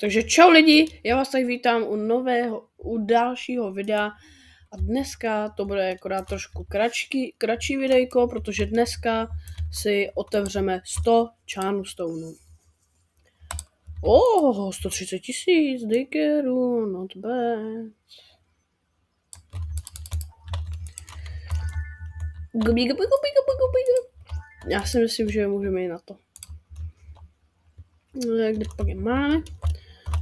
Takže čau lidi, já vás tady vítám u dalšího videa a dneska to bude akorát trošku kratší videjko, protože dneska si otevřeme 100 Charmstoneů. 130 000 dickerů, not bad. Já si myslím, že můžeme jít na to. Kde pak je máme?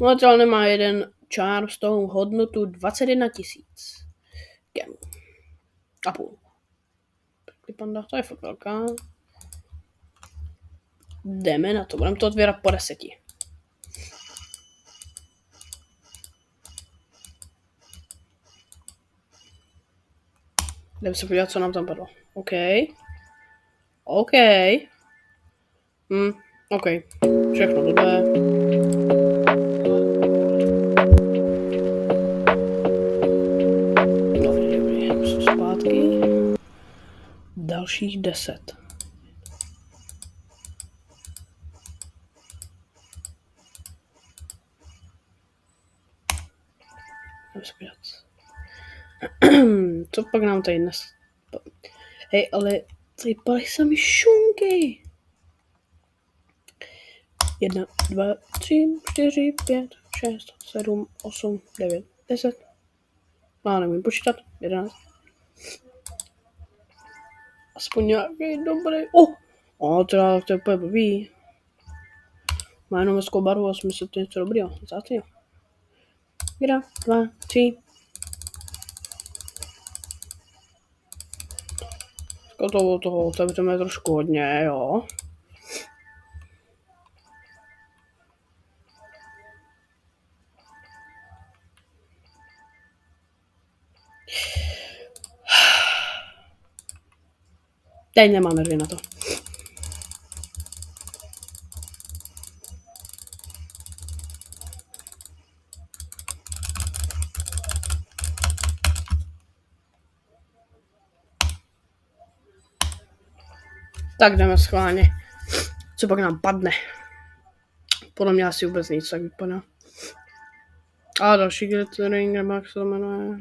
Momentálně nemá jeden Charmstone hodnotu 21 000 gemů. A půl. Panda, to je fakt velká. Jdeme na to, budeme to otvírat po 10. Jdeme se podívat, co nám tam padlo. OK. OK. Všechno dobré. Dobrý, jsou zpátky. Dalších 10. Jdeme se podívat. Co pak nám tady dnes... Hej, ale tady padají sami šunky. 1, 2, 3, 4, 5, 6, 7, 8, 9, 10. Já nevím počítat. 11. Aspoň nějaký dobrý. Teda to je úplně blbý. Má jenom hezkou barvu a smysl to něco dobrýho. Zácně. 1, 2, 3. Toho otevřeme trošku hodně, jo. Teď nemám nervy na to. Tak jdeme schválně. Co pak nám padne? Podle mě asi vůbec nic tak vypadá. A další glittering, nebo jak se to jmenuje.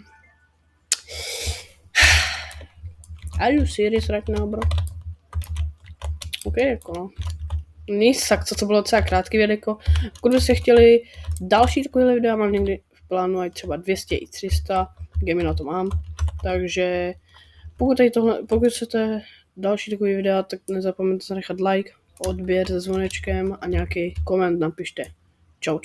Are you serious right now, bro? OK, jako no. Nic, tak co to bylo docela krátký videjko. Pokud byste chtěli další takovýhle videa, mám někdy v plánu aj třeba 200 i 300, gemy na to mám. Takže pokud chcete další takový videa, tak nezapomeňte zanechat like, odběr se zvonečkem a nějaký koment napište. Čau.